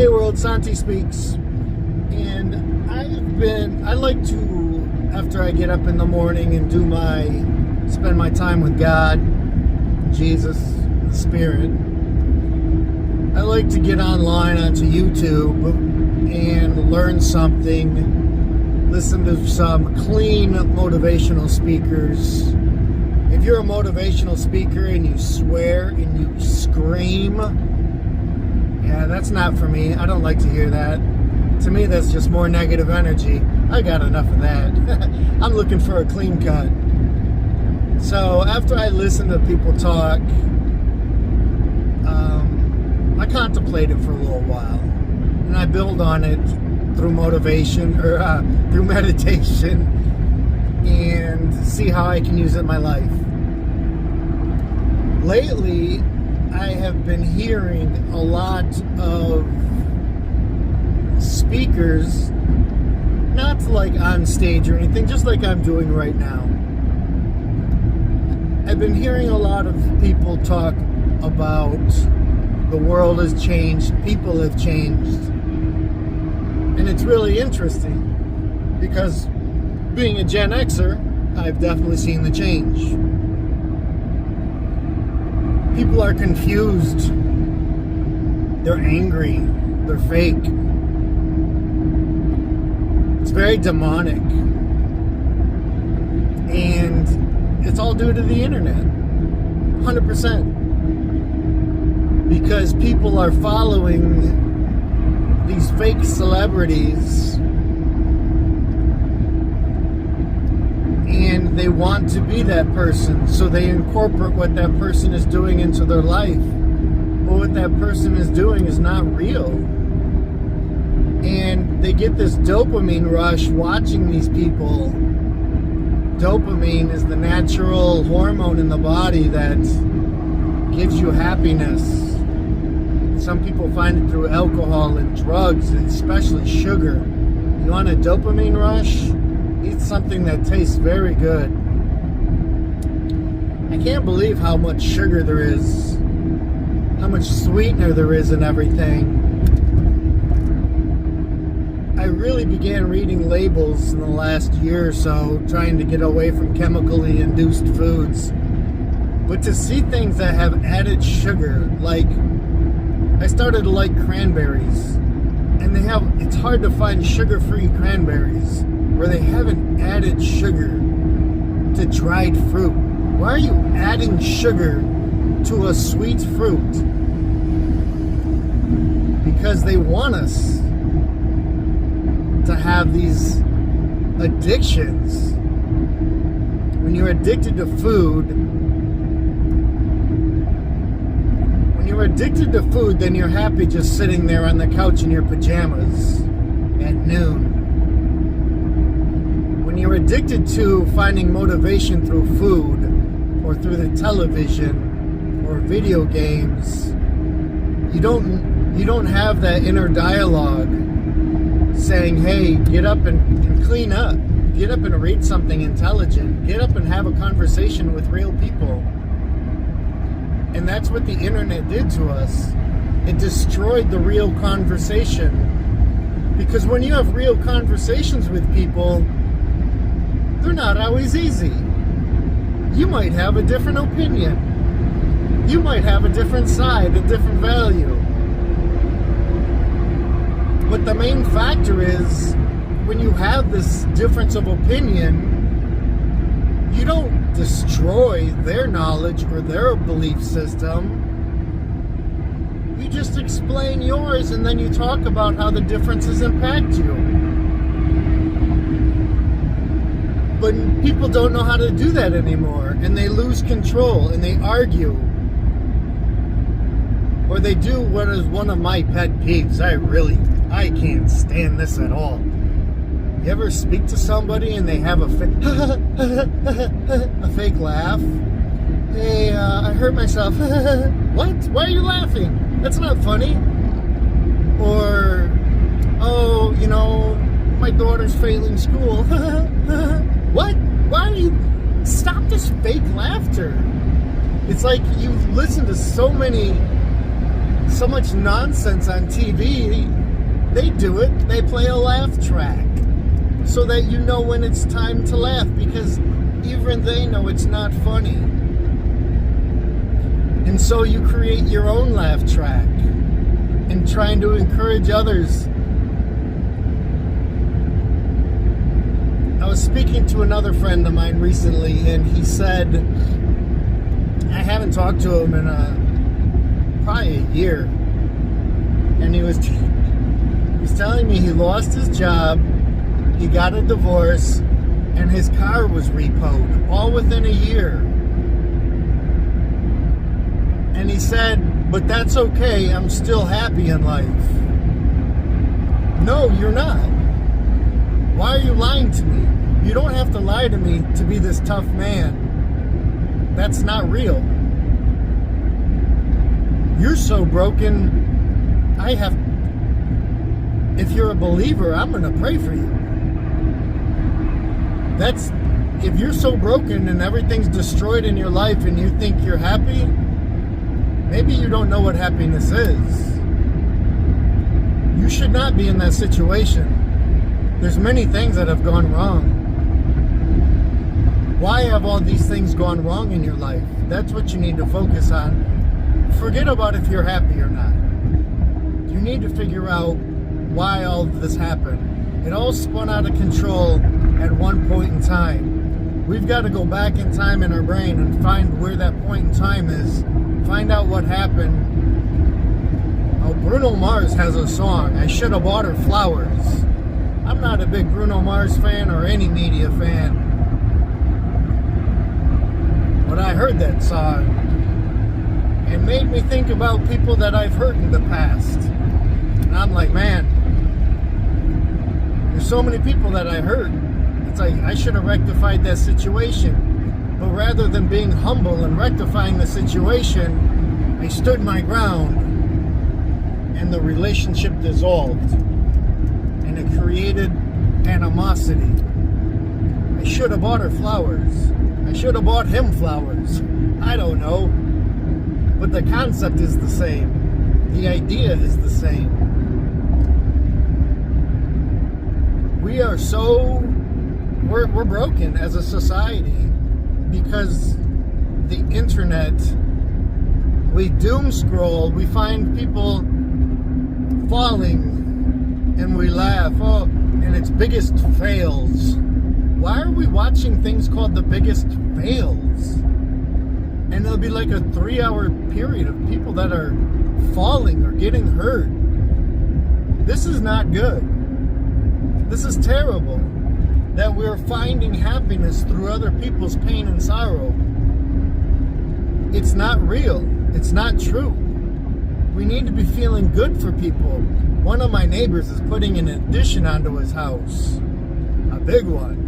Hey world, Santi speaks. And I like to, after I get up in the morning and spend my time with God, Jesus, the Spirit, I like to get online onto YouTube and learn something, listen to some clean motivational speakers. If you're a motivational speaker and you swear and you scream, yeah, that's not for me. I don't like to hear that. To me, that's just more negative energy. I got enough of that. I'm looking for a clean cut. So after I listen to people talk, I contemplate it for a little while. And I build on it through motivation or through meditation and see how I can use it in my life. Lately, I have been hearing a lot of speakers, not like on stage or anything, just like I'm doing right now. I've been hearing a lot of people talk about the world has changed, people have changed. And it's really interesting because being a Gen Xer, I've definitely seen the change. People are confused. They're angry. They're fake. It's very demonic. And it's all due to the internet. 100%. Because people are following these fake celebrities and they want to be that person, so they incorporate what that person is doing into their life. But what that person is doing is not real. And they get this dopamine rush watching these people. Dopamine is the natural hormone in the body that gives you happiness. Some people find it through alcohol and drugs, especially sugar. You want a dopamine rush? Eat something that tastes very good. I can't believe how much sugar there is, how much sweetener there is in everything. I really began reading labels in the last year or so, trying to get away from chemically induced foods. But to see things that have added sugar, like I started to like cranberries, and it's hard to find sugar-free cranberries where they haven't added sugar to dried fruit. Why are you adding sugar to a sweet fruit? Because they want us to have these addictions. When you're addicted to food, then you're happy just sitting there on the couch in your pajamas at noon. When you're addicted to finding motivation through food or through the television or video games, you don't have that inner dialogue saying, hey, get up and clean up. Get up and read something intelligent. Get up and have a conversation with real people. And that's what the internet did to us. It destroyed the real conversation. Because when you have real conversations with people, they're not always easy. You might have a different opinion. You might have a different side, a different value. But the main factor is, when you have this difference of opinion, you don't destroy their knowledge or their belief system. You just explain yours, and then you talk about how the differences impact you. But people don't know how to do that anymore, and they lose control, and they argue. Or they do what is one of my pet peeves. I can't stand this at all. You ever speak to somebody and they have a fake laugh? Hey, I hurt myself. What? Why are you laughing? That's not funny. Or, oh, my daughter's failing school. What? Why are you... Stop this fake laughter. It's like you listen to so so much nonsense on TV. They do it. They play a laugh track so that you know when it's time to laugh, because even they know it's not funny. And so you create your own laugh track and trying to encourage others. I was speaking to another friend of mine recently, and he said, I haven't talked to him in probably a year, and he was telling me he lost his job, he got a divorce, and his car was repoed, all within a year. And he said, but that's okay, I'm still happy in life. No, you're not. Why are you lying to me? You don't have to lie to me to be this tough man. That's not real. You're so broken, if you're a believer, I'm going to pray for you. If you're so broken and everything's destroyed in your life and you think you're happy, maybe you don't know what happiness is. You should not be in that situation. There's many things that have gone wrong. Why have all these things gone wrong in your life? That's what you need to focus on. Forget about if you're happy or not. You need to figure out why all of this happened. It all spun out of control at one point in time. We've got to go back in time in our brain and find where that point in time is. Find out what happened. Oh, Bruno Mars has a song, I Should Have Bought Her Flowers. I'm not a big Bruno Mars fan or any media fan, but I heard that song. It made me think about people that I've hurt in the past. And I'm like, man, there's so many people that I hurt. It's like, I should have rectified that situation. But rather than being humble and rectifying the situation, I stood my ground and the relationship dissolved. And it created animosity. I should have bought her flowers. I should have bought him flowers. I don't know. But the concept is the same. The idea is the same. We are we're broken as a society because the internet, we doom scroll, we find people falling and we laugh, oh, and it's biggest fails. Why are we watching things called the biggest fails? And it'll be like a 3-hour period of people that are falling or getting hurt. This is not good. This is terrible that we're finding happiness through other people's pain and sorrow. It's not real. It's not true. We need to be feeling good for people. One of my neighbors is putting an addition onto his house. A big one.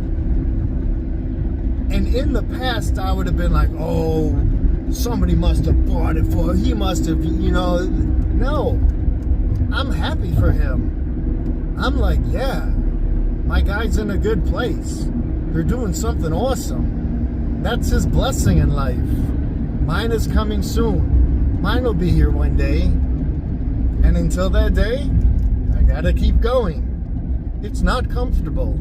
And in the past, I would have been like, oh, somebody must have bought it for him. He must have, No. I'm happy for him. I'm like, yeah, my guy's in a good place. They're doing something awesome. That's his blessing in life. Mine is coming soon. Mine will be here one day. And until that day, I gotta keep going. It's not comfortable.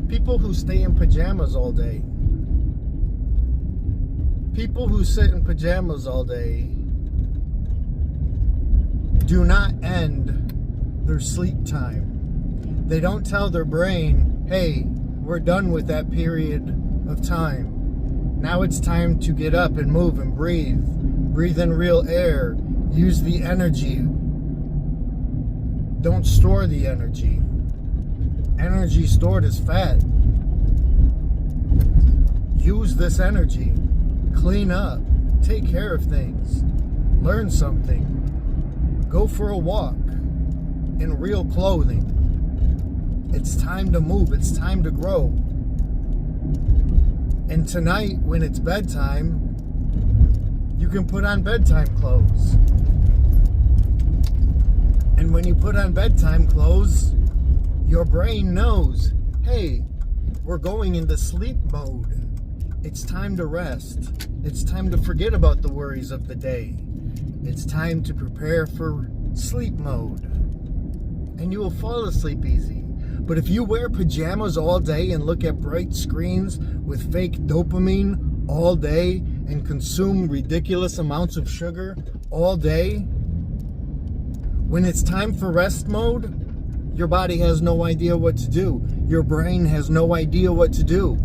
People who stay in pajamas all day. People who sit in pajamas all day do not end their sleep time. They don't tell their brain, hey, we're done with that period of time. Now it's time to get up and move and breathe. Breathe in real air. Use the energy. Don't store the energy. Energy stored is fat. Use this energy. Clean up. Take care of things. Learn something. Go for a walk in real clothing. It's time to move. It's time to grow. And tonight, when it's bedtime, you can put on bedtime clothes. And when you put on bedtime clothes, your brain knows, hey, we're going into sleep mode. It's time to rest. It's time to forget about the worries of the day. It's time to prepare for sleep mode. And you will fall asleep easy. But if you wear pajamas all day and look at bright screens with fake dopamine all day and consume ridiculous amounts of sugar all day, when it's time for rest mode, your body has no idea what to do. Your brain has no idea what to do.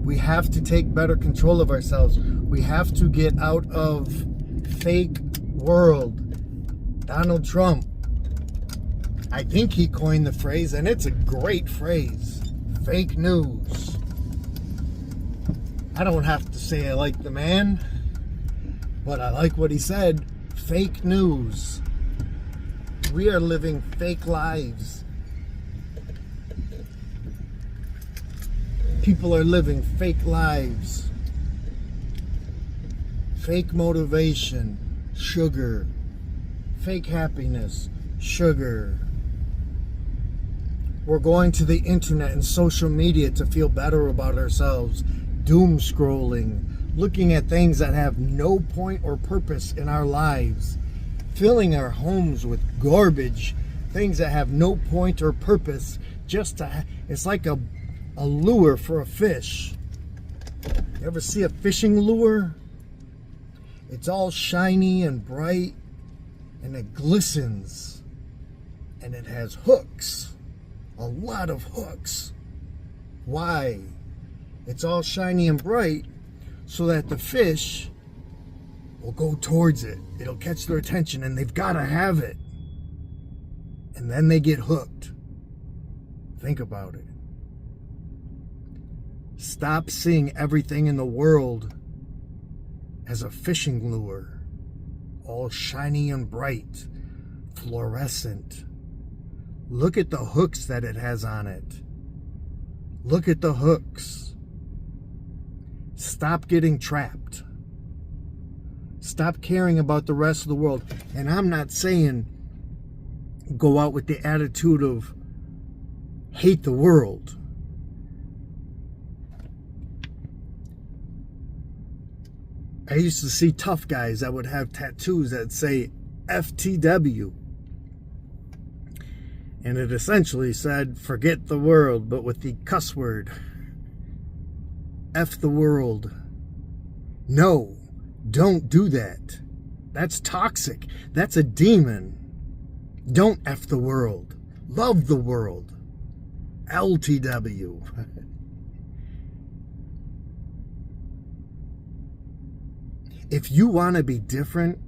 We have to take better control of ourselves. We have to get out of fake world. Donald Trump, I think he coined the phrase, and it's a great phrase. Fake news. I don't have to say I like the man, but I like what he said. Fake news. We are living fake lives. People are living fake lives. Fake motivation, sugar. Fake happiness, sugar. We're going to the internet and social media to feel better about ourselves. Doom scrolling, looking at things that have no point or purpose in our lives. Filling our homes with garbage, things that have no point or purpose. It's like a lure for a fish. You ever see a fishing lure? It's all shiny and bright, and it glistens, and it has hooks, a lot of hooks. Why? It's all shiny and bright so that the fish will go towards it. It'll catch their attention, and they've got to have it. And then they get hooked. Think about it. Stop seeing everything in the world as a fishing lure. All shiny and bright, fluorescent. Look at the hooks that it has on it. Look at the hooks. Stop getting trapped. Stop caring about the rest of the world. And I'm not saying go out with the attitude of hate the world. I used to see tough guys that would have tattoos that say FTW. And it essentially said, forget the world, but with the cuss word. F the world. No, don't do that. That's toxic. That's a demon. Don't F the world. Love the world. LTW. If you want to be different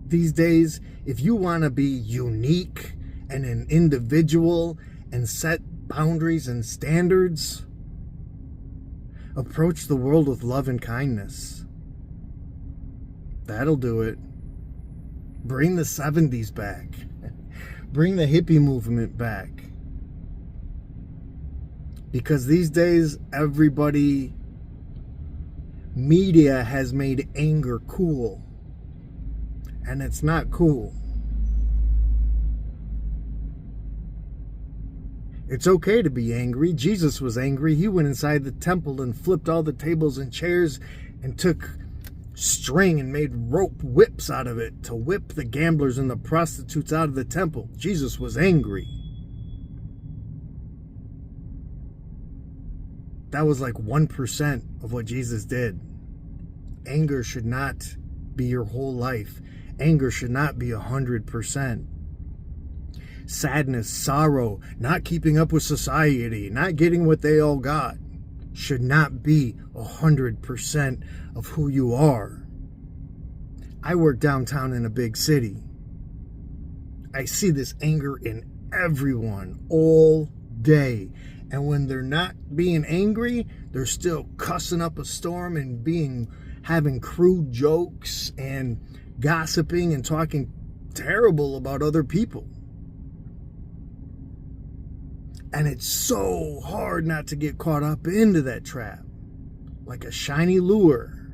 these days, if you want to be unique and an individual and set boundaries and standards, approach the world with love and kindness. That'll do it. Bring the 70s back. Bring the hippie movement back. Because these days, media has made anger cool. And it's not cool. It's okay to be angry. Jesus was angry. He went inside the temple and flipped all the tables and chairs and took string and made rope whips out of it to whip the gamblers and the prostitutes out of the temple. Jesus was angry. That was like 1% of what Jesus did. Anger should not be your whole life. Anger should not be 100%. Sadness, sorrow, not keeping up with society, not getting what they all got should not be 100% of who you are. I work downtown in a big city. I see this anger in everyone all day. And when they're not being angry, they're still cussing up a storm and having crude jokes and gossiping and talking terrible about other people. And it's so hard not to get caught up into that trap. Like a shiny lure.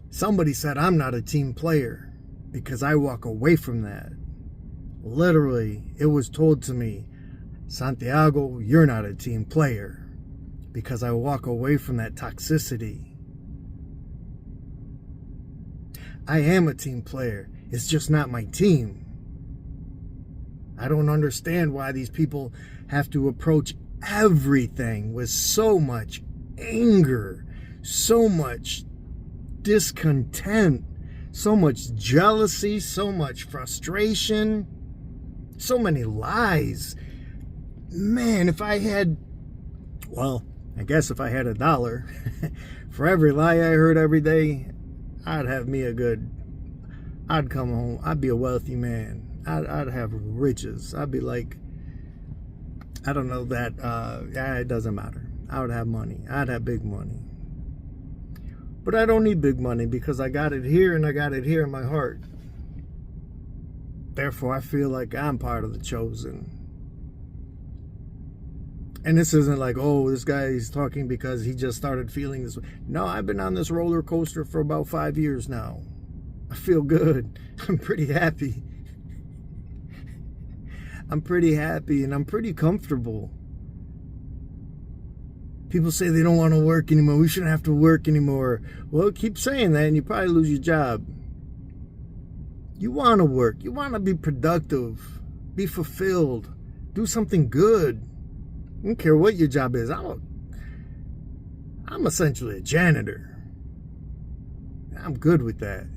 Somebody said I'm not a team player because I walk away from that. Literally, it was told to me, Santiago, you're not a team player because I walk away from that toxicity. I am a team player. It's just not my team. I don't understand why these people have to approach everything with so much anger, so much discontent, so much jealousy, so much frustration, so many lies. Man, if I had, well, I guess if I had $1 for every lie I heard every day, I'd have me I'd come home, I'd be a wealthy man. I'd have riches. I'd be like, I don't know that, it doesn't matter. I would have money. I'd have big money. But I don't need big money because I got it here and I got it here in my heart. Therefore, I feel like I'm part of the chosen. And this isn't like, oh, this guy is talking because he just started feeling this way. No, I've been on this roller coaster for about 5 years now. I feel good. I'm pretty happy. I'm pretty happy and I'm pretty comfortable. People say they don't want to work anymore. We shouldn't have to work anymore. Well, keep saying that and you probably lose your job. You want to work. You want to be productive. Be fulfilled. Do something good. I don't care what your job is. I'm essentially a janitor. I'm good with that.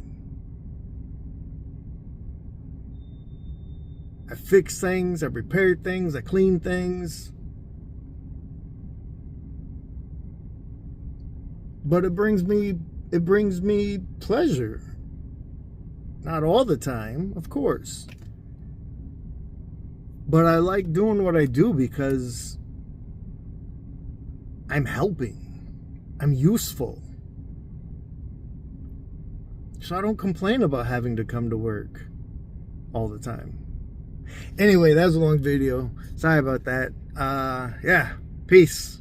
I fix things, I repair things, I clean things. But it brings me pleasure. Not all the time, of course. But I like doing what I do because I'm helping. I'm useful. So I don't complain about having to come to work all the time. Anyway, that was a long video. Sorry about that. Yeah, peace.